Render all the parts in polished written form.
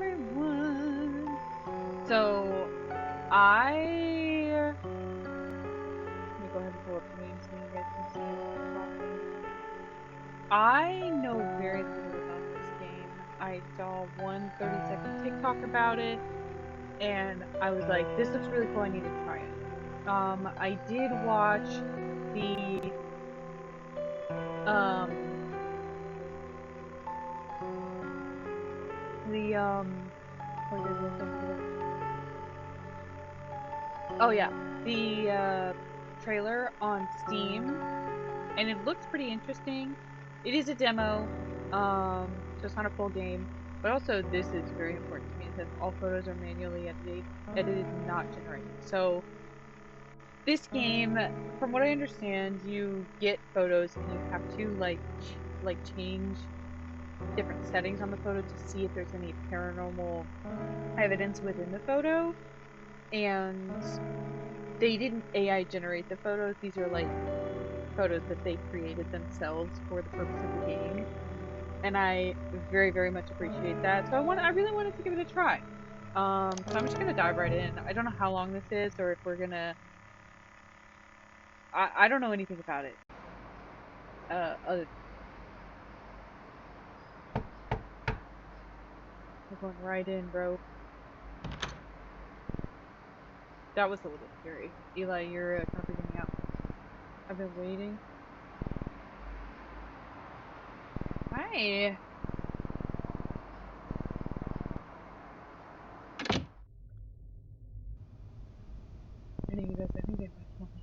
everyone. So, let me go ahead and pull up the name so you guys can see what I'm talking. I know very little about this game. I saw one 30-second TikTok about it, and I was like, this looks really cool, I need to try it. I did watch um, what is it? Oh yeah, the trailer on Steam, and it looks pretty interesting. It is a demo, so it's not a full game. But also, this is very important to me. It says all photos are manually edited, not generated. So this game, from what I understand, you get photos and you have to like change different settings on the photo to see if there's any paranormal evidence within the photo. And they didn't AI generate the photos. These are like photos that they created themselves for the purpose of the game. And I very, very much appreciate that. So I really wanted to give it a try. So I'm just gonna dive right in. I don't know how long this is, or if we're gonna. I don't know anything about it. We're going right in, bro. That was a little scary. Eli, you're kind of freaking me out. I've been waiting. Hi. I think you guys. I think they might kill me.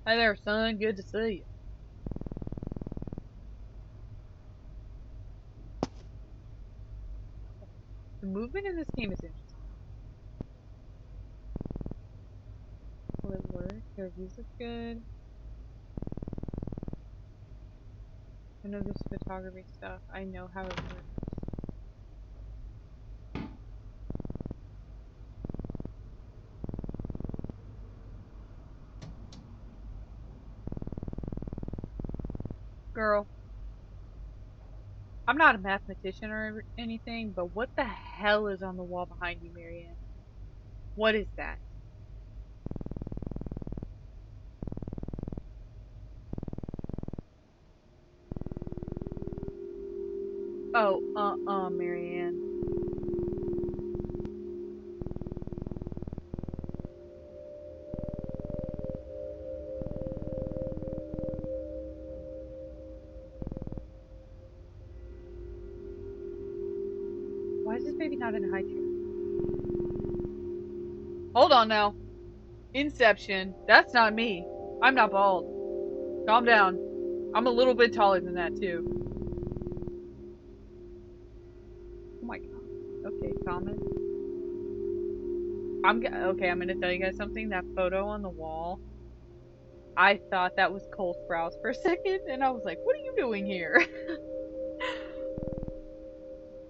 Hi there, son. Good to see you. The movement in this game is interesting. Will it work? The reviews look good. I know this photography stuff. I know how it works. Girl, I'm not a mathematician or anything, but what the hell is on the wall behind you, Marianne? What is that? Oh, Marianne. Why is this baby not in a high chair? Hold on now. Inception. That's not me. I'm not bald. Calm down. I'm a little bit taller than that, too. Oh my god. Okay, Thomas. Okay, I'm gonna tell you guys something. That photo on the wall, I thought that was Cole Sprouse for a second, and I was like, what are you doing here?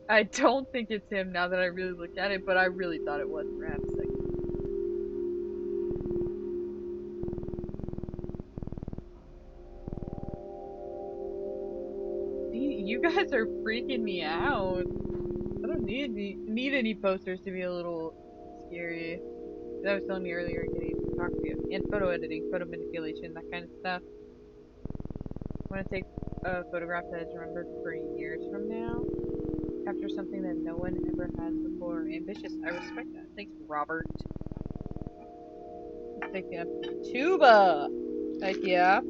I don't think it's him now that I really looked at it, but I really thought it was for half a second. You guys are freaking me out. I don't need any posters to be a little scary. That was telling me earlier, getting photography and photo editing, photo manipulation, that kind of stuff. I want to take a photograph that is remembered for years from now. Capture something that no one ever has before. Ambitious. I respect that. Thanks, Robert. Let's take a tuba. Heck yeah. I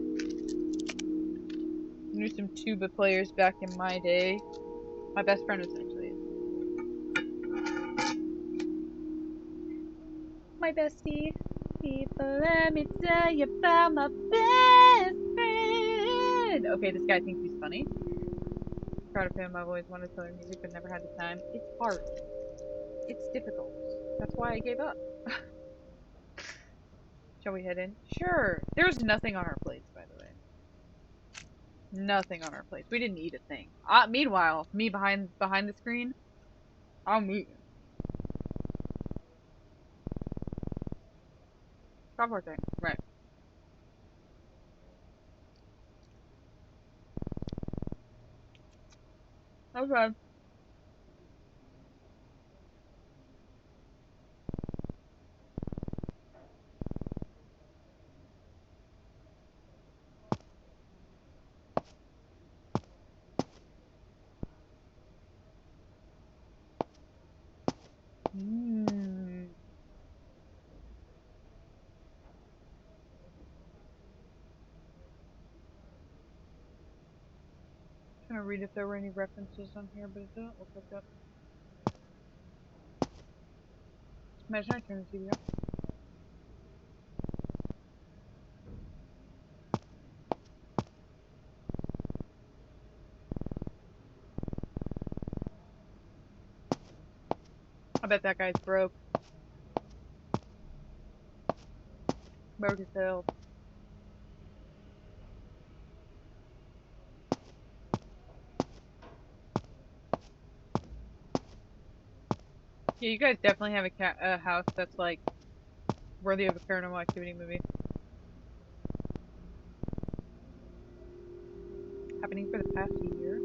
knew some tuba players back in my day. My best friend was actually my bestie. People, let me tell you about my best friend. Okay, this guy thinks he's funny. Proud of him. I've always wanted to learn music, but never had the time. It's hard. It's difficult. That's why I gave up. Shall we head in? Sure. There's nothing on our plates, by the way. Nothing on our plates. We didn't eat a thing. Meanwhile, me behind the screen, I'm eating. Software thing. Right. Okay. gonna read if there were any references on here, but it doesn't look like that. Imagine I turn the TV on. I bet that guy's broke. Broke as hell. Yeah, you guys definitely have a house that's like worthy of a Paranormal Activity movie. Happening for the past year.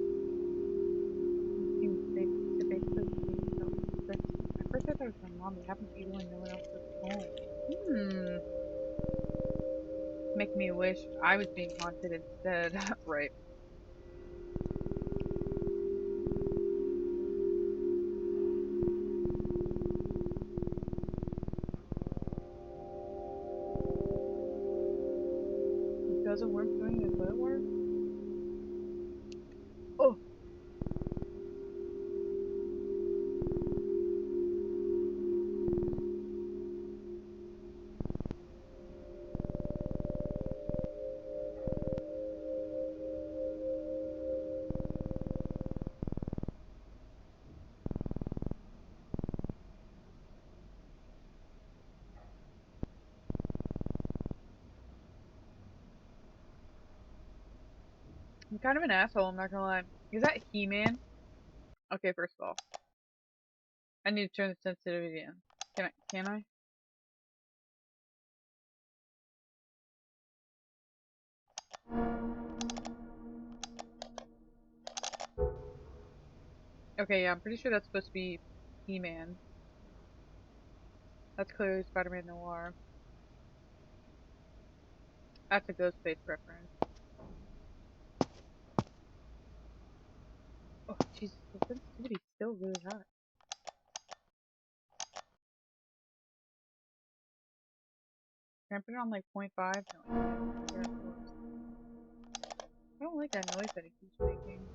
At first I thought it was my mom, but it happened to you when no one else was home. Make me wish I was being haunted instead. Right. Does a worm swimming in toilet water? Oh! I'm kind of an asshole, I'm not gonna lie. Is that He-Man? Okay, first of all. I need to turn the sensitivity in. Can I? Okay, yeah, I'm pretty sure that's supposed to be He-Man. That's clearly Spider-Man Noir. That's a Ghostface reference. Oh, Jesus, the sensitivity's still really high. Can I put it on like 0.5? No, I can't. I don't like that noise that it keeps making.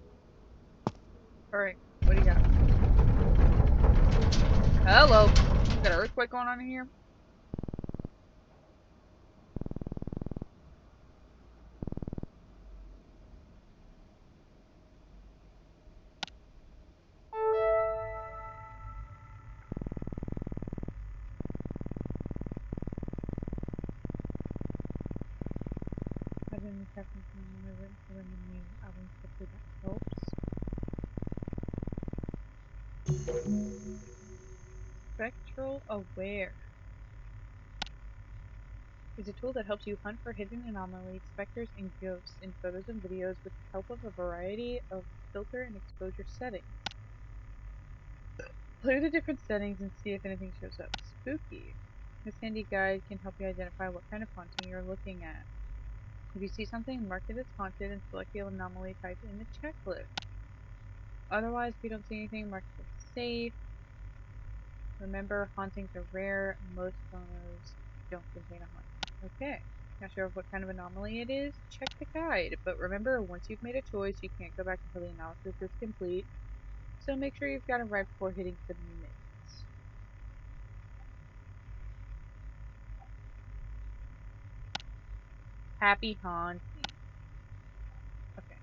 Alright, what do you got? Hello! Got an earthquake going on in here? I've been checking when I went for when the new album, hopefully that helps. Spectral Aware is a tool that helps you hunt for hidden anomalies, specters, and ghosts in photos and videos with the help of a variety of filter and exposure settings. Play with the different settings and see if anything shows up. Spooky. This handy guide can help you identify what kind of haunting you're looking at. If you see something, mark it as haunted and select the anomaly type in the checklist. Otherwise, if you don't see anything, mark it as safe. Remember, hauntings are rare. Most photos don't contain a haunting. Okay. Not sure what kind of anomaly it is? Check the guide. But remember, once you've made a choice, you can't go back until the analysis is complete. So make sure you've got it right before hitting submit. Happy haunting. Okay.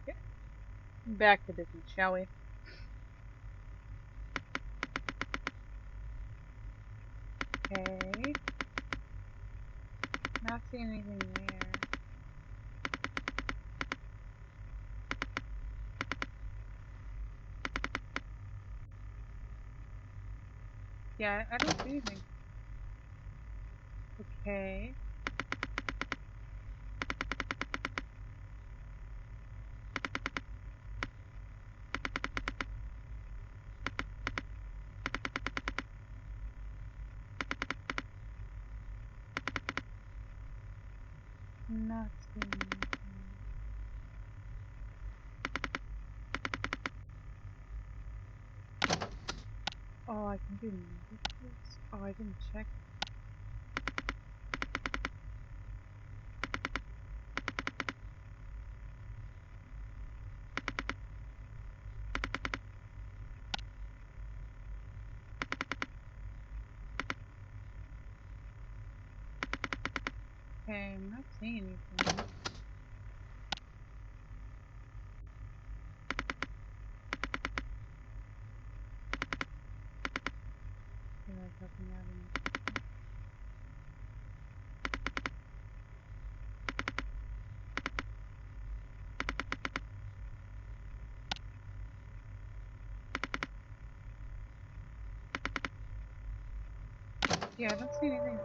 Okay. Back to business, shall we? Okay. Not seeing anything there. Yeah, I don't see anything. Okay. Not seeing anything. Oh, I can do negatives. Oh, I didn't check. Okay, I'm not seeing anything. Feel like helping out in yeah, I don't see anything.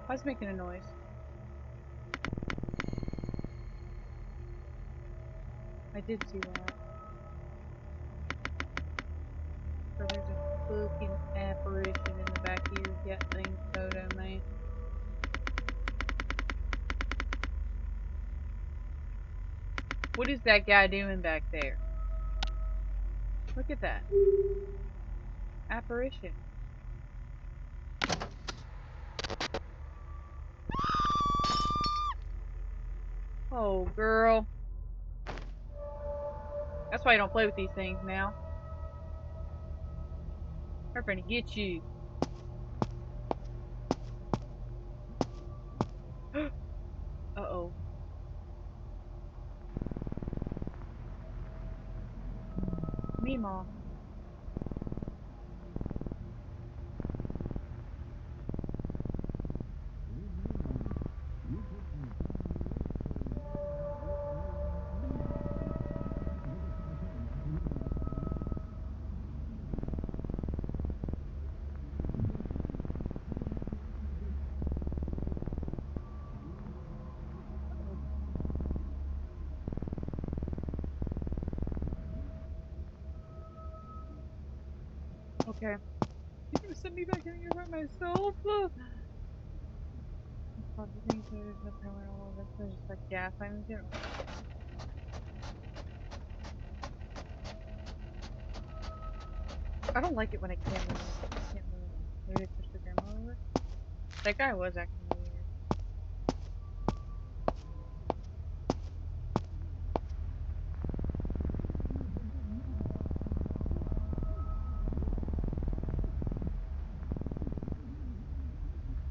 I was making a noise. I did see that. So there's a fucking apparition in the back of your Gatling photo, man. What is that guy doing back there? Look at that. Apparition. Oh, girl. That's why I don't play with these things now. They're gonna get you. Uh-oh. Meemaw. Okay. You're gonna send me back in here by myself? Probably think there's no power at all. That's just like gas. I'm here. I don't like it when I can't move. I can't move. Maybe they pushed the grandma over? That guy was acting weird.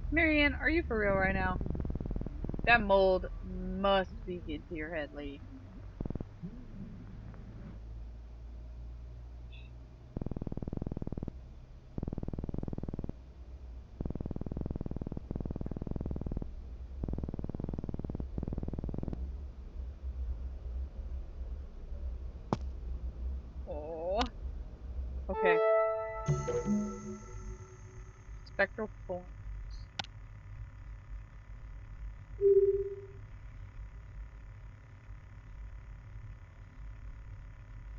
Marianne, are you for real right now? That mold must be getting to your head, lady. Oh. Okay. Spectral forms.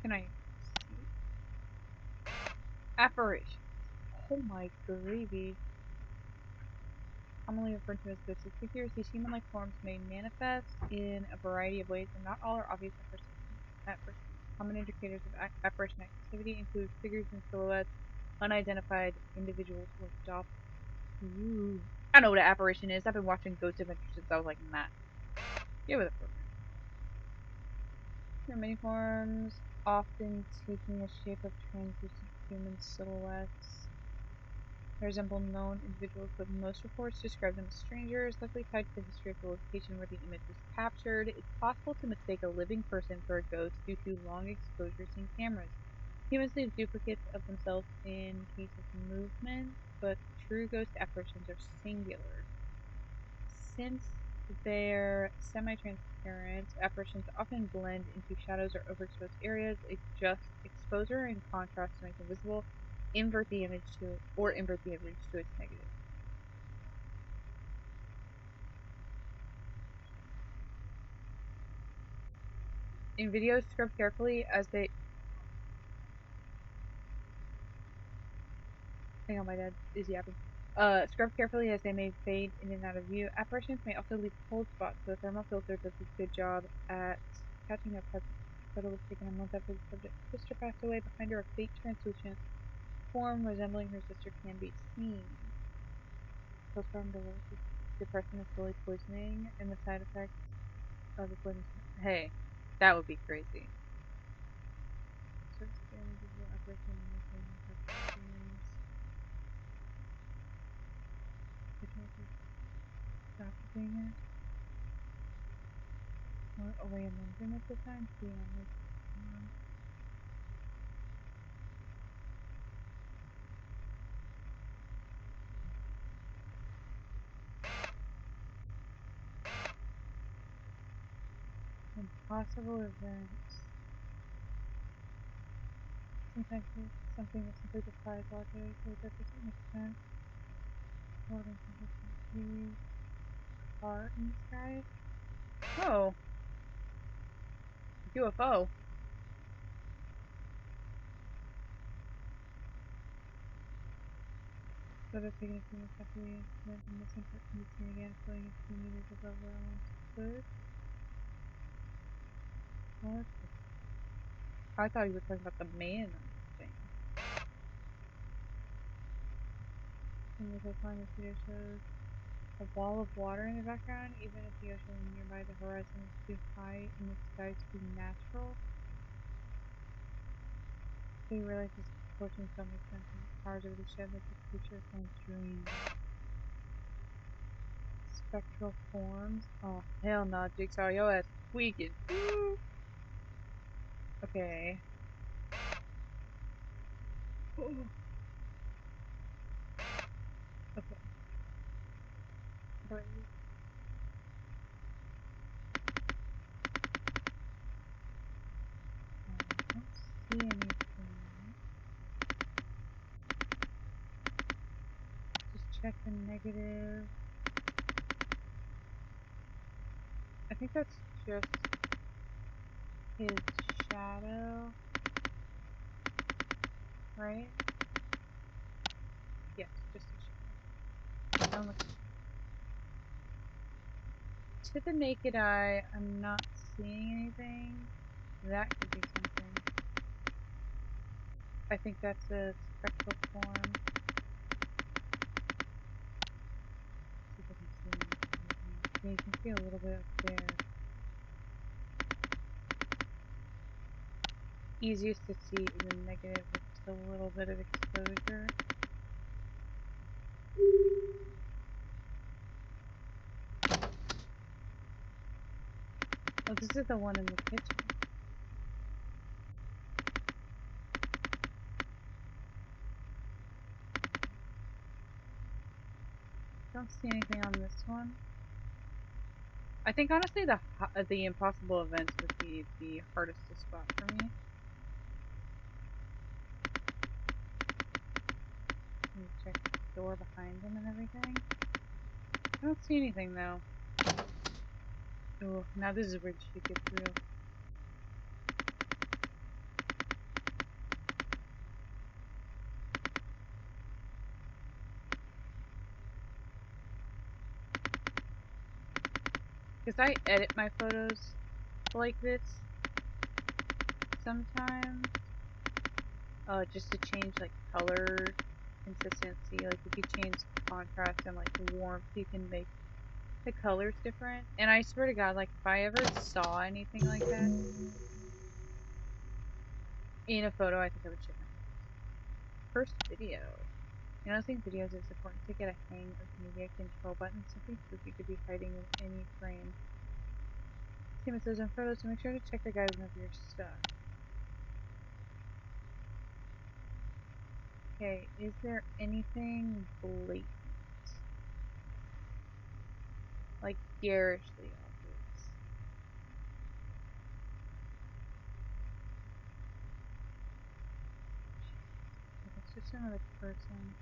Can I see? Apparitions. Oh my gravy. Commonly referred to as ghosts of figures, these human-like forms may manifest in a variety of ways, and not all are obvious at first. Common indicators of apparition activity include figures and silhouettes, unidentified individuals, or doppelgangers. Ooh. I know what an apparition is. I've been watching Ghost Adventures since I was like 9. Get with it, program. There are many forms, often taking the shape of translucent human silhouettes. They resemble known individuals, but most reports describe them as strangers, likely tied to the history of the location where the image was captured. It's possible to mistake a living person for a ghost due to long exposures in cameras. Humans leave duplicates of themselves in case of movement, but true ghost apparitions are singular. Since they're semi-transparent, apparitions often blend into shadows or overexposed areas. Adjust exposure and contrast to make them visible. Invert the image to its negative. In videos, scrub carefully as they. Hang on, my dad is yapping. Scrub carefully as they may fade in and out of view. Apparitions may also leave cold spots, so the thermal filter does a good job at catching up. Photo was taken a month after the subject's sister passed away. Behind her, a faint translucent form resembling her sister can be seen. Postpartum depression is slowly poisoning, and the side effects of the poison. Hey, that would be crazy. Surface damage is what apparition is. Doppelganger. Or away a membrane at the time. See on this one. Impossible events. Sometimes it's something that simply defies logic, or that doesn't make sense. More than consistency. Car in the sky. Oh, UFO. Photo taken a few months after the incident, the missing part can be seen again, floating a few meters above where I once stood. What? I thought you were talking about the man on the thing. Some of the time this video shows a wall of water in the background, even if the ocean nearby the horizon is too high in the sky to be natural. So you realize these proportions don't make sense and the towers over the shed like a creature from a dream. Spectral forms? Oh, hell no, Jigsaw, your ass tweaking. Okay. Okay. But I don't see anything. Just check the negative. I think that's just his shadow, right? Yes, just his shadow. To the naked eye, I'm not seeing anything. That could be something. I think that's a spectral form. See if I can see anything. Yeah, you can see a little bit up there. Easiest to see is a negative with just a little bit of exposure. Oh, this is the one in the kitchen. Don't see anything on this one. I think honestly the impossible events would be the hardest to spot for me. Let me check the door behind him and everything. I don't see anything though. Oh, now this is where the shit gets real. Because I edit my photos like this sometimes. Just to change like color consistency. Like if you change contrast and like warmth, you can make the colors different. And I swear to God, like if I ever saw anything like that in a photo, I think I would shit my pants. First video. In editing videos, it's important to get a hang of the media control button. Something spooky could be hiding in any frame. Same as those in photos, so make sure to check the guides of your stuff. Okay, is there anything blatant? Like garishly obvious? It's just another person.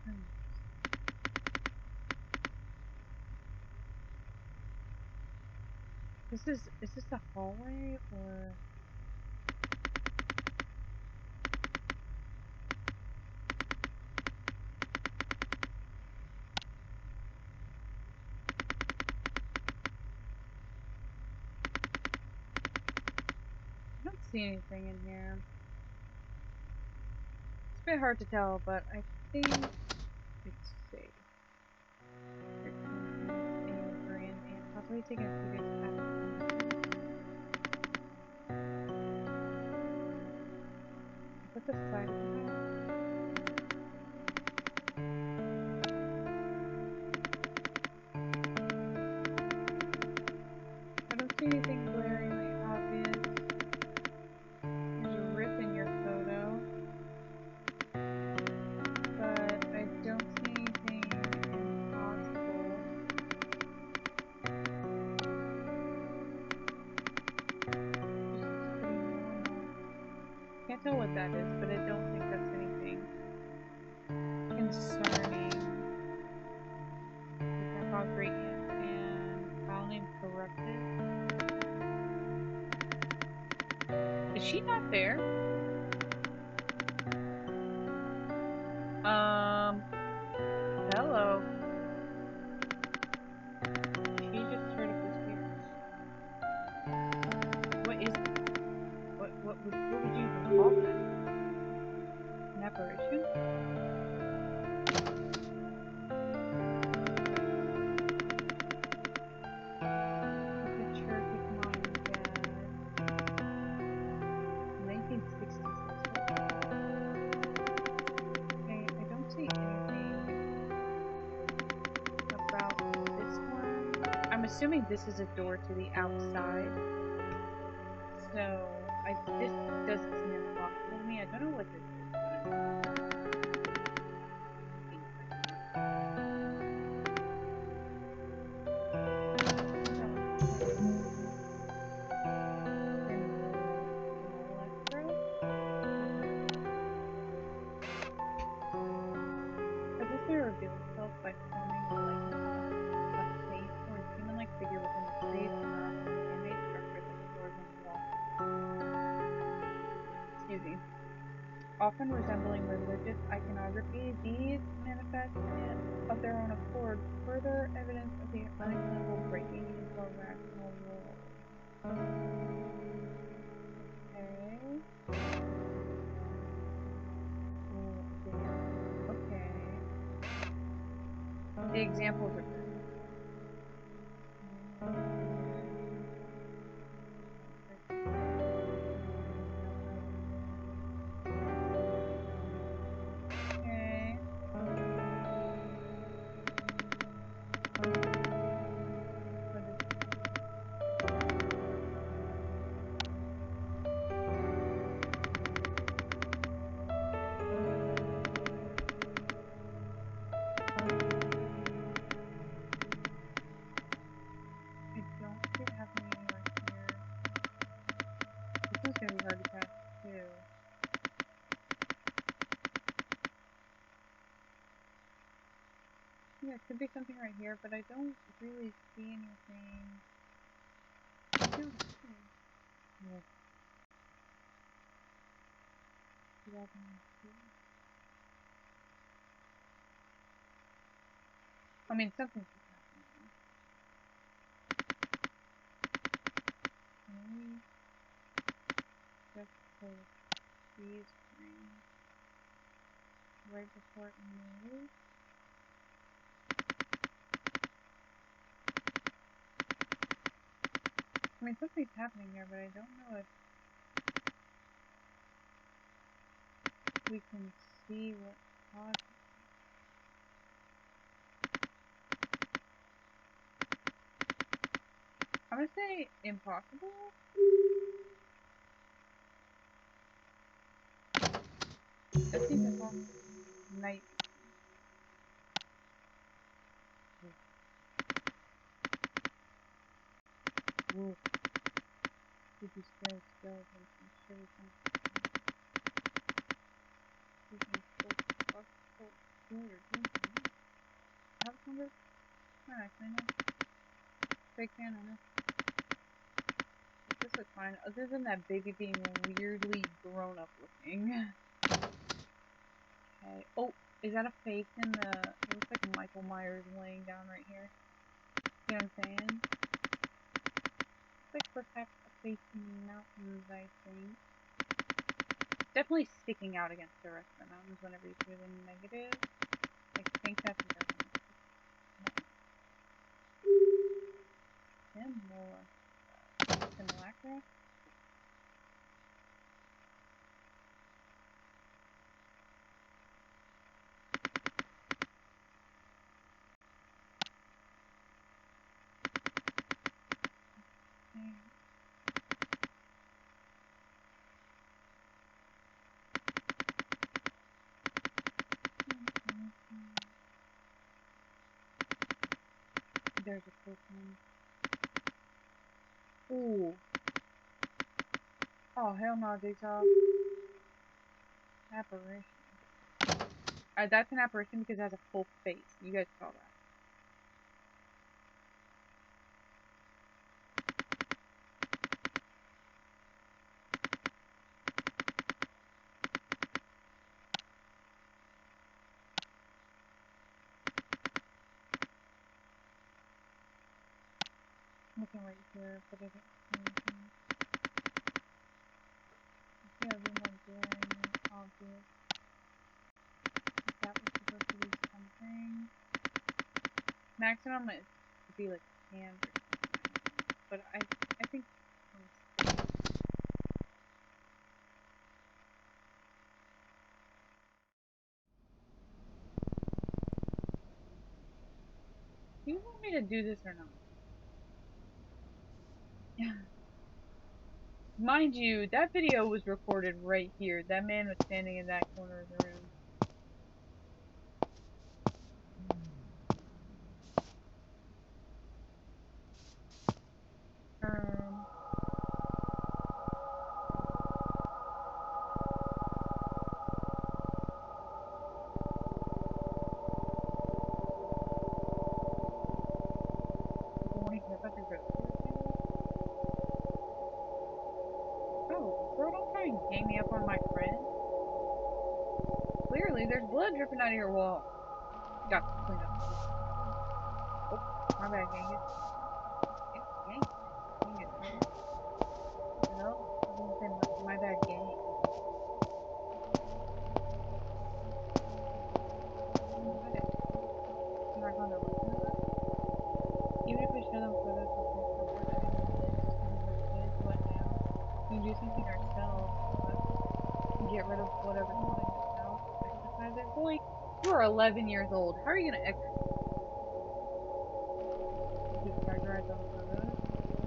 Turns. Is this a hallway or? I don't see anything in here. It's a bit hard to tell, but I think it's safe. And Grand and possibly taking a few days back. Is that the side of the house? I don't see anything glaringly obvious. There's a rip in your photo, but I don't see anything impossible. Just pretty normal. Can't tell what that is, but I don't think that's anything concerning. Grandpa Gradient and file name corrupted. Is she not there? Hello. She just sort of disappeared. What is that? What would you even call that? An apparition? The church with mom and dad. 1966. Okay, I don't see anything about this one. I'm assuming this is a door to the outside. So, this doesn't seem impossible to me. I don't know what this is, but this may reveal itself by forming a likeness of a face or a human-like figure within the trees or not in the man-made structure that stores on the wall. Excuse me. Often resembling religious iconography, these manifest of their own accord further evidence of the unexplainable breaking into a rational world. Okay. Okay. The examples are good. Gonna be hard to catch too. Yeah, it could be something right here, but I don't really see anything. I don't see. Yeah. I mean, something's happening. Okay. Just close these frames right before it moves. I mean, something's happening there, but I don't know if we can see what caused it. I'm gonna say impossible. That seems impossible. Night. Whoa. Creepy scary skeletons and shivers on House number? Not actually, no. Fake fan, I know. looks fine, other than that baby being weirdly grown up looking. Okay. Oh, is that a face in the... It looks like Michael Myers laying down right here. You know what I'm saying? Looks like perhaps a face in the mountains, I think. Definitely sticking out against the rest of the mountains whenever you do the negative. I think that's what they're going for. Simulacra? There's a cool one. Ooh. Oh, hell no, Jigsaw. Apparition. That's an apparition because it has a full face. You guys saw that. Looking right here, but I don't see anything. I see a room like glaring and obvious. If that was supposed to be something. Maximum is to be like hand or something, I don't know. But I think do you want me to do this or not? Mind you, that video was recorded right here. That man was standing in that corner of the room. Oh, girl, don't try and gang me up on my friend. Clearly, there's blood dripping out of your wall. Got to clean up. Oh, my bad, gang it. Gang it, man. Hello? I was gonna say my bad, gang. You're not gonna listen to us? Even if we show them photos of things that we're not even live just because we're kids, what now? We can do something ourselves, but get rid of whatever's holding us out. Exercise it. Boy, you are 11 years old. How are you gonna exercise? Just categorize all the photos?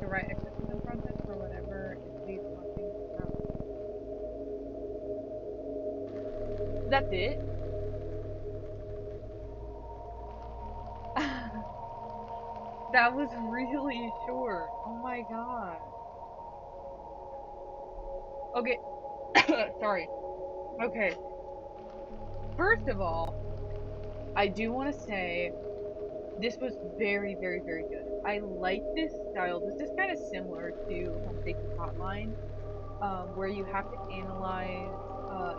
The right exorcism process for whatever he's watching out. That's it? That was really short. Oh my god. Okay. Sorry. Okay. First of all, I do want to say this was very, very, very good. I like this style. This is kind of similar to Home Safety Hotline, where you have to analyze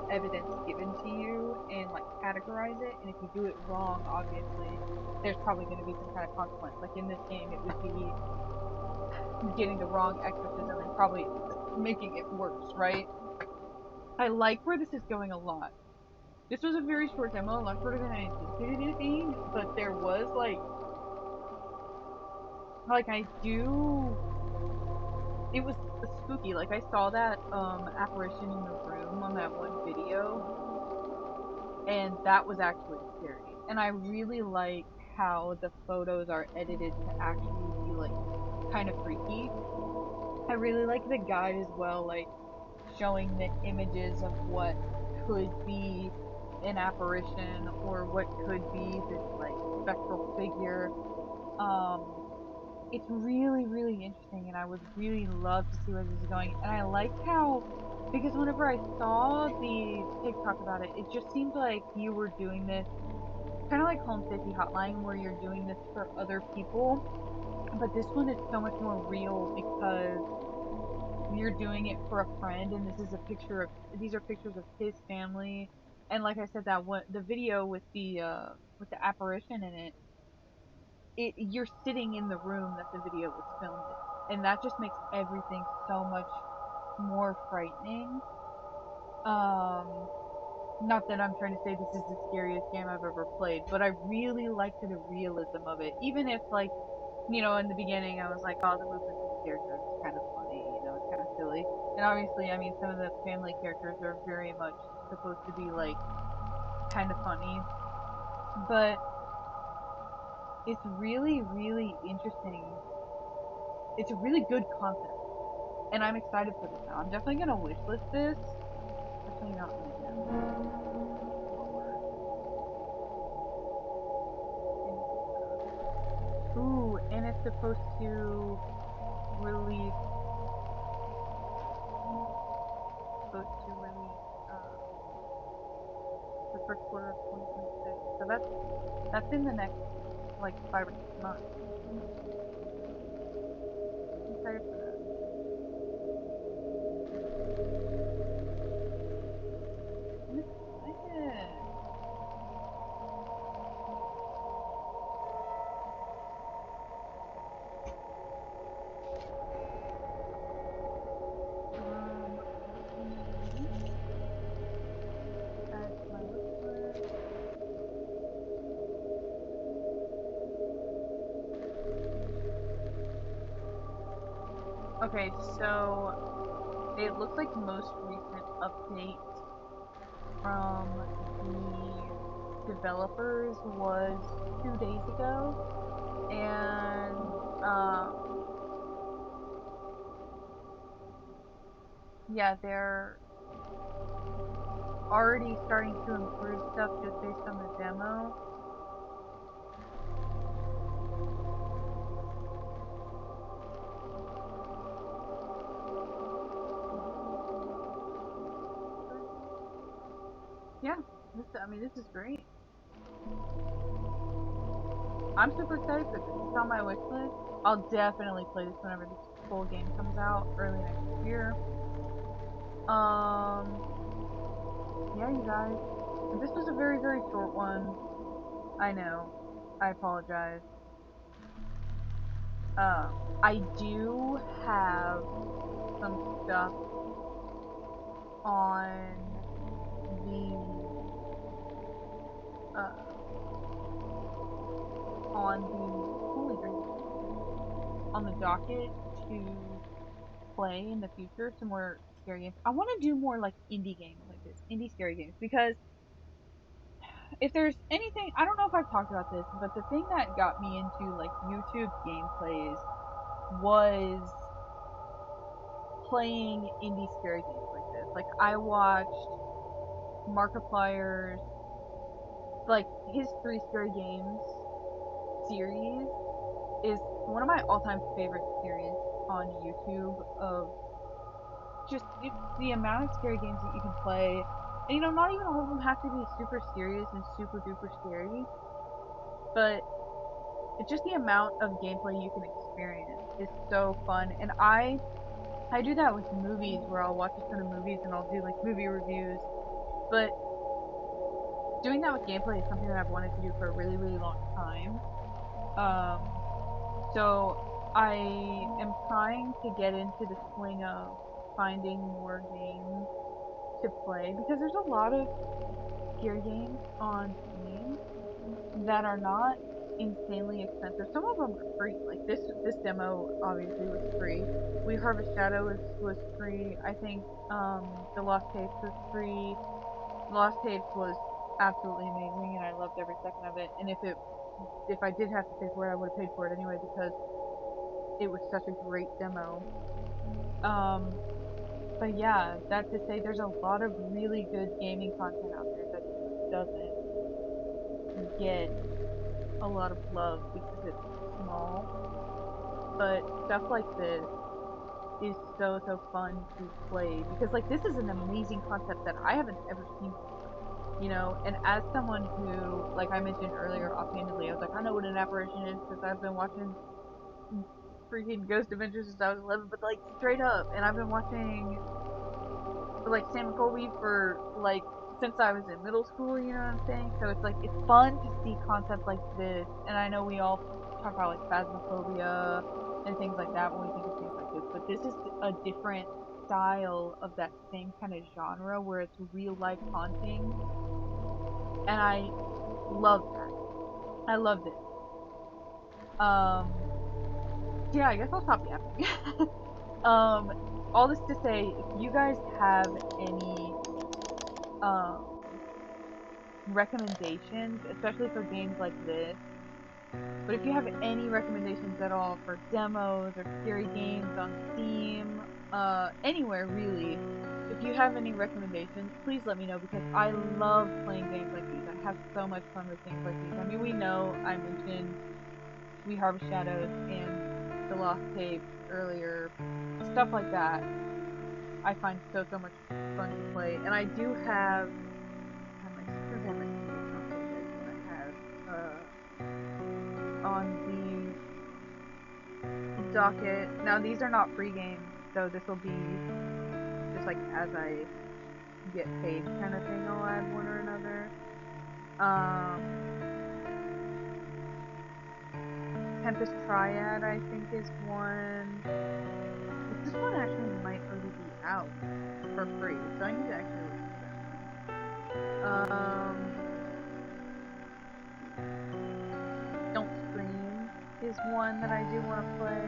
evidence given to you and like categorize it. And if you do it wrong, obviously, there's probably going to be some kind of consequence. Like in this game, it would be getting the wrong exorcism and probably making it worse, right? I like where this is going a lot. This was a very short demo, a lot shorter than I anticipated it being, but there was like I do, it was spooky. Like I saw that apparition in the room on that one video, and that was actually scary. And I really like how the photos are edited to actually be like kind of freaky. I really like the guide as well, like showing the images of what could be an apparition or what could be this like spectral figure. It's really, really interesting, and I would really love to see where this is going. And I like how, because whenever I saw the TikTok about it, it just seemed like you were doing this kind of like Home Safety Hotline, where you're doing this for other people. But this one is so much more real because you're doing it for a friend, and these are pictures of his family, and like I said, that one, the video with the apparition in it, you're sitting in the room that the video was filmed in, and that just makes everything so much more frightening. Not that I'm trying to say this is the scariest game I've ever played, but I really liked the realism of it. Even if, like, in the beginning I was like, oh, the movements of the characters is kind of funny, it's kind of silly. And obviously, I mean, some of the family characters are very much supposed to be, like, kind of funny. But it's really, really interesting. It's a really good concept. And I'm excited for this now. I'm definitely going to wishlist this. Actually, not right now. Ooh, and it's supposed to release the first quarter of 2026. So that's in the next like 5 or 6 months. I'm excited for that. I'm excited. Add to my wish list. Okay, so it looks like the most recent update from the developers was 2 days ago, and yeah, they're already starting to improve stuff just based on the demo. Yeah, this is great. I'm super excited for this. It's on my wish list. I'll definitely play this whenever this full game comes out early next year. Yeah, you guys. This was a very, very short one. I know. I apologize. I do have some stuff on the holy gracious, on the docket to play in the future. Some more scary games. I want to do more like indie games like this, indie scary games, because if there's anything, I don't know if I've talked about this, but the thing that got me into like YouTube gameplays was playing indie scary games like this. Like, I watched Markiplier's, like, his 3 Scary Games series is one of my all-time favorite series on YouTube. Of just, it's the amount of scary games that you can play, and not even all of them have to be super serious and super duper scary, but it's just the amount of gameplay you can experience is so fun. And I do that with movies, where I'll watch a ton of movies and I'll do like movie reviews. But doing that with gameplay is something that I've wanted to do for a really, really long time. So I am trying to get into the swing of finding more games to play, because there's a lot of scary games on Steam that are not insanely expensive. Some of them are free. Like this demo obviously was free. We Harvest Shadow was free. I think The Lost Tapes was free. Lost Tapes was absolutely amazing, and I loved every second of it. And if I did have to pay for it, I would have paid for it anyway, because it was such a great demo. But yeah, that to say, there's a lot of really good gaming content out there that just doesn't get a lot of love because it's small. But stuff like this is so, so fun to play, because like, this is an amazing concept that I haven't ever seen before. And as someone who, like I mentioned earlier offhandedly, I was like, I know what an apparition is because I've been watching freaking Ghost Adventures since I was 11, but like straight up. And I've been watching like Sam and Colby for like since I was in middle school. You know what I'm saying? So it's like it's fun to see concepts like this. And I know we all talk about like phasmophobia and things like that when we think of things like this, but this is a different style of that same kind of genre where it's real life haunting, and I love that. I loved it. Yeah, I guess I'll stop yapping. um, all this to say, if you guys have any um recommendations, especially for games like this, but if you have any recommendations at all for demos or scary games on Steam, anywhere really, if you have any recommendations, please let me know because I love playing games like these. I have so much fun with games like these. I mean, we know I mentioned We Harvest Shadows and The Lost Tapes earlier, stuff like that. I find so much fun to play, and I do have my sisters and my siblings not for you guys what I have on the docket. Now these are not free games, so this will be just like as I get paid kind of thing. I'll add one or another. Tempest Triad I think is one. But this one actually might already be out for free, so I need to actually look into that one. Don't Scream is one that I do want to play.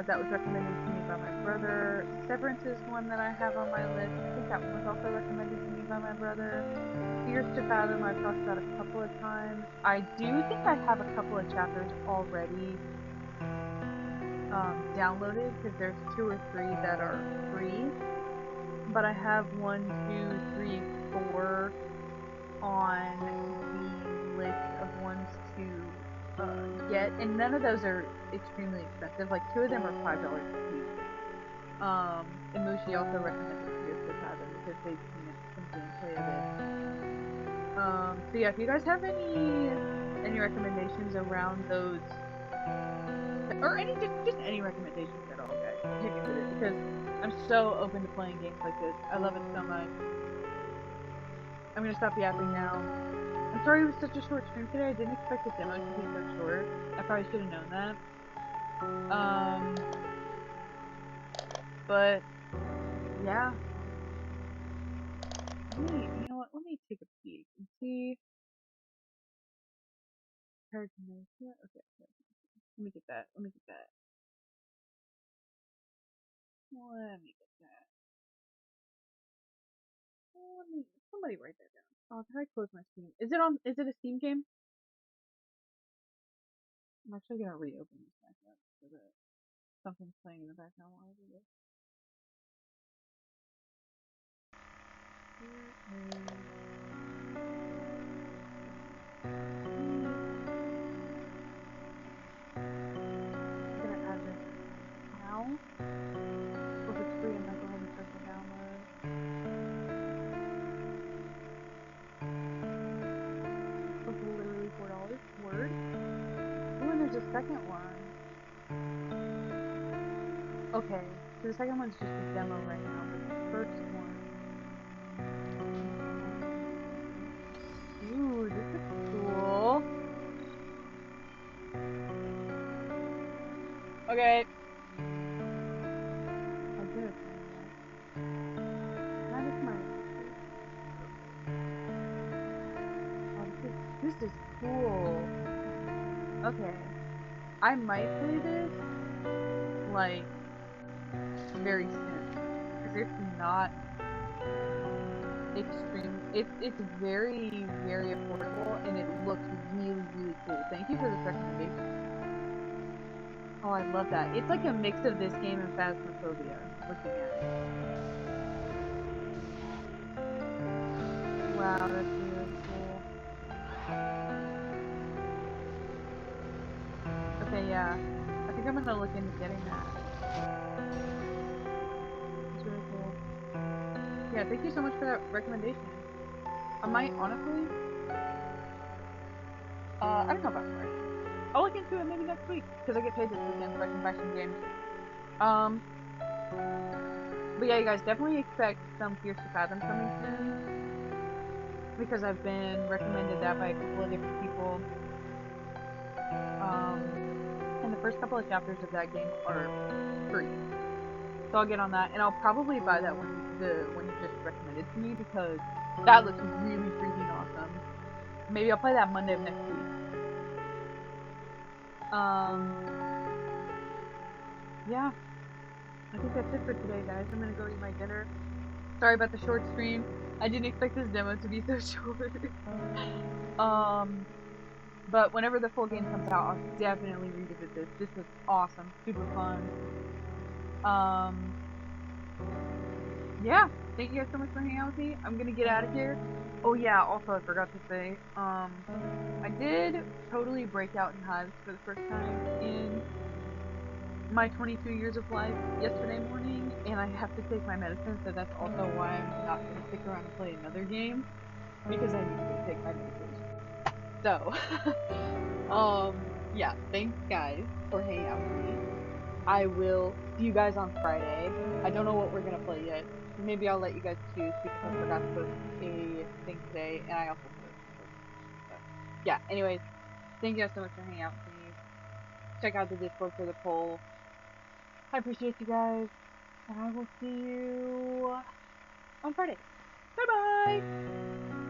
That was recommended to me by my brother. Severance is one that I have on my list. I think that one was also recommended to me by my brother. Fears to Fathom I've talked about a couple of times. I do think I have a couple of chapters already downloaded because there's 2 or 3 that are free. But I have 1, 2, 3, 4 on the list of ones to get, and none of those are extremely expensive. Like 2 of them are $5 a piece. And Mushi also recommended Fears to Fathom because they've seen some gameplay of it. So yeah, if you guys have any recommendations around those, or any just any recommendations at all, guys, hit me with it because I'm so open to playing games like this. I love it so much. I'm gonna stop yapping now. I'm sorry it was such a short stream today. I didn't expect the demo to be so short. I probably should have known that. But yeah. You know what? Let me take a peek and see. Okay. Let me get that. Let me get that. Let me get that. Somebody write that down. Oh, did I close my Steam? Is it a Steam game? I'm actually gonna reopen this back up so that something's playing in the background while I do this. I'm gonna add this now. If it's free, I'm gonna go ahead and start the download. It's literally $4. Word. Ooh, and there's a second one. Okay, so the second one's just a demo right now, but the first one. Ooh, this is cool. Okay. Oh, good. That is my. Oh, this is cool. Okay. I might play this like very soon because it's not extreme. It's very affordable and it looks really cool. Thank you for this recommendation. Oh, I love that. It's like a mix of this game and Phasmophobia. Looking at it. Wow, that's really cool. Okay, yeah. I think I'm gonna look into getting that. It's really cool. Yeah, thank you so much for that recommendation. I might honestly, I don't know about Friday. I'll look into it maybe next week because I get paid this weekend, so I can buy some games. But yeah, you guys definitely expect some Fierce to Fathom coming soon because I've been recommended that by a couple of different people. And the first couple of chapters of that game are free, so I'll get on that, and I'll probably buy that one, the one you just recommended to me, because that looks really freaking awesome. Maybe I'll play that Monday of next week. Yeah, I think that's it for today, guys. I'm gonna go eat my dinner. Sorry about the short stream. I didn't expect this demo to be so short. But whenever the full game comes out, I'll definitely revisit this. This was awesome, super fun. Yeah, thank you guys so much for hanging out with me. I'm gonna get out of here. Oh yeah, also I forgot to say, I did totally break out in hives for the first time in my 22 years of life yesterday morning, and I have to take my medicine, so that's also why I'm not gonna stick around and play another game, because I need to go take my medication. So, yeah, thanks guys for hanging out with me. I will see you guys on Friday. I don't know what we're gonna play yet. Maybe I'll let you guys choose because I forgot to post a thing today, and I also forgot to post. So, yeah. Anyways, thank you guys so much for hanging out with me. Check out the Discord for the poll. I appreciate you guys, and I will see you on Friday. Bye bye.